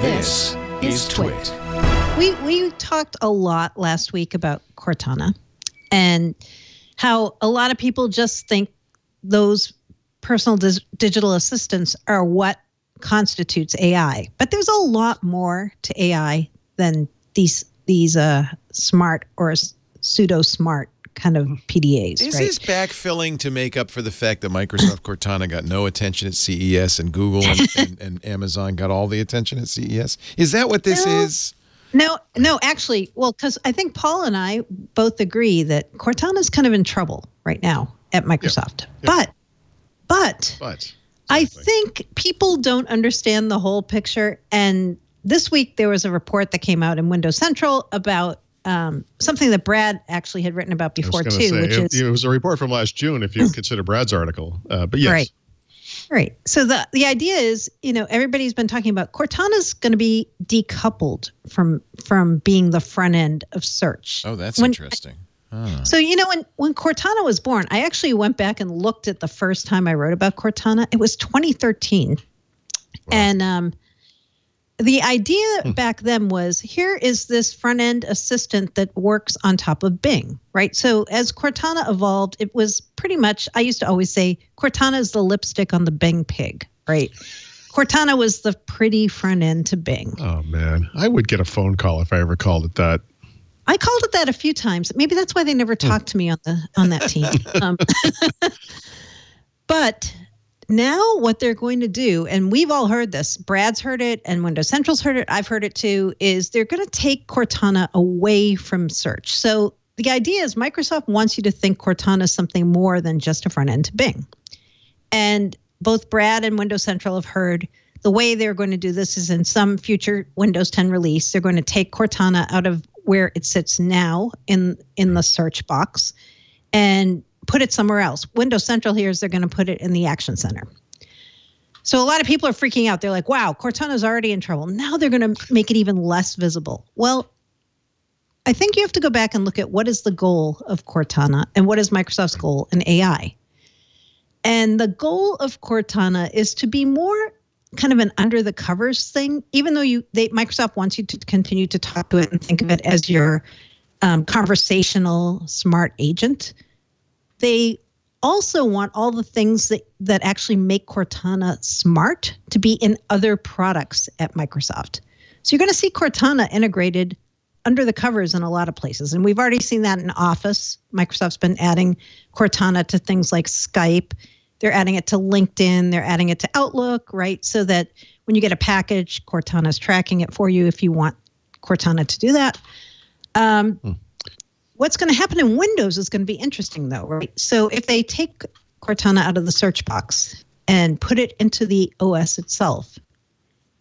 This is Twit. We talked a lot last week about Cortana and how a lot of people just think those personal digital assistants are what constitutes AI. But there's a lot more to AI than these smart or pseudo-smart kind of PDAs. Is this backfilling to make up for the fact that Microsoft Cortana got no attention at CES and Google and Amazon got all the attention at CES? Is that what this is? No, actually, well, because I think Paul and I both agree that Cortana's kind of in trouble right now at Microsoft. Yep. But I think people don't understand the whole picture. And this week there was a report that came out in Windows Central about something that Brad actually had written about before too, it was a report from last June, if you consider Brad's article. But yes. Right. So the idea is, everybody's been talking about Cortana's going to be decoupled from being the front end of search. Oh, that's interesting. So, when Cortana was born, I actually went back and looked at the first time I wrote about Cortana. It was 2013. Wow. And the idea back then was, here is this front-end assistant that works on top of Bing, right? So as Cortana evolved, it was pretty much, I used to always say, Cortana is the lipstick on the Bing pig, right? Cortana was the pretty front end to Bing. Oh, man. I would get a phone call if I ever called it that. I called it that a few times. Maybe that's why they never talked to me on that team. But now what they're going to do, and we've all heard this, Brad's heard it and Windows Central's heard it, I've heard it too, is they're going to take Cortana away from search. So the idea is Microsoft wants you to think Cortana is something more than just a front end to Bing. And both Brad and Windows Central have heard the way they're going to do this is in some future Windows 10 release, they're going to take Cortana out of where it sits now in the search box and put it somewhere else. Windows Central here is they're going to put it in the Action Center. So a lot of people are freaking out. They're like, wow, Cortana's already in trouble. Now they're going to make it even less visible. Well, I think you have to go back and look at what is the goal of Cortana and what is Microsoft's goal in AI. And the goal of Cortana is to be more kind of an under the covers thing, even though Microsoft wants you to continue to talk to it and think of it as your conversational smart agent. They also want all the things that actually make Cortana smart to be in other products at Microsoft. So you're going to see Cortana integrated under the covers in a lot of places. And we've already seen that in Office. Microsoft's been adding Cortana to things like Skype. They're adding it to LinkedIn. They're adding it to Outlook, right? So that when you get a package, Cortana's tracking it for you if you want Cortana to do that. What's going to happen in Windows is going to be interesting, though, right? So if they take Cortana out of the search box and put it into the OS itself,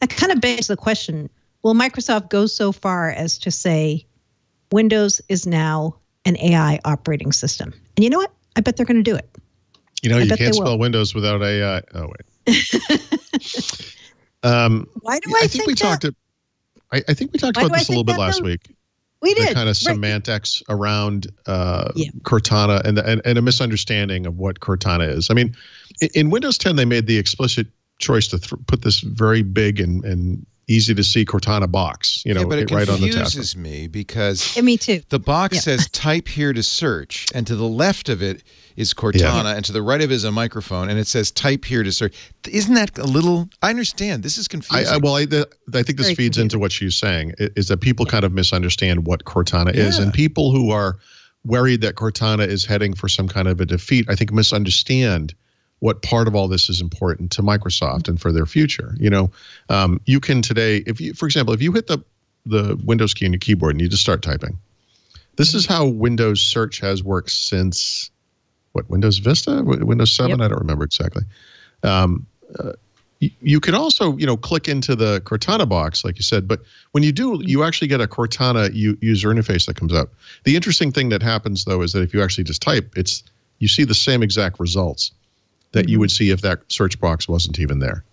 that kind of begs the question, will Microsoft go so far as to say Windows is now an AI operating system? And you know what? I bet they're going to do it. You can't spell Windows without AI. Oh, wait. Why do I think that? I think we talked about this a little bit last week. We did. The kind of semantics around Cortana and a misunderstanding of what Cortana is. I mean, in Windows 10, they made the explicit choice to put this very big and easy to see Cortana box, but it right on the tab. confuses me because me too. The box says type here to search, and to the left of it is Cortana, and to the right of it is a microphone, and it says type here to search. Isn't that a little, I understand, this is confusing. I think this feeds into what she's saying, is that people kind of misunderstand what Cortana is, and people who are worried that Cortana is heading for some kind of a defeat, I think misunderstand what part of all this is important to Microsoft and for their future. You can today, for example, if you hit the Windows key on your keyboard and you just start typing, this is how Windows search has worked since, Windows Vista? Windows 7? Yep. I don't remember exactly. You can also, click into the Cortana box, like you said, but when you do, you actually get a Cortana user interface that comes up. The interesting thing that happens, though, is that if you actually just type, you see the same exact results that you would see if that search box wasn't even there.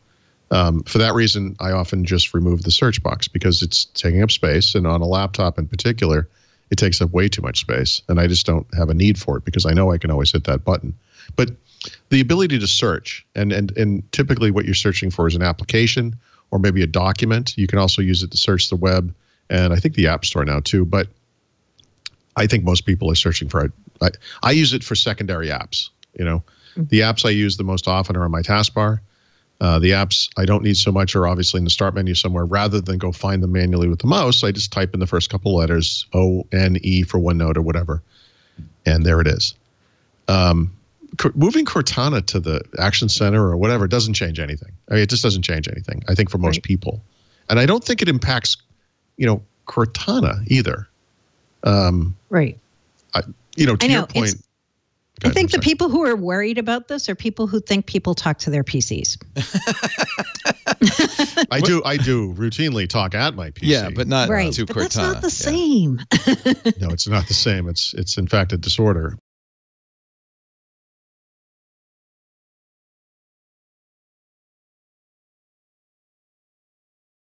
For that reason, I often just remove the search box because it's taking up space, and on a laptop in particular, it takes up way too much space, and I just don't have a need for it because I know I can always hit that button. But the ability to search, and typically what you're searching for is an application or maybe a document. You can also use it to search the web, and I think the App Store now too. But I think most people are searching for it. I use it for secondary apps. The apps I use the most often are on my taskbar. The apps I don't need so much are obviously in the start menu somewhere. Rather than go find them manually with the mouse, I just type in the first couple letters, O-N-E for OneNote or whatever, and there it is. Moving Cortana to the Action Center or whatever doesn't change anything. I mean, it just doesn't change anything, I think, for most people. And I don't think it impacts, Cortana either. Right. To your point. I think the people who are worried about this are people who think people talk to their PCs. I do routinely talk at my PC. Yeah, but not to but Cortana. That's not the same. No, it's not the same. It's in fact a disorder.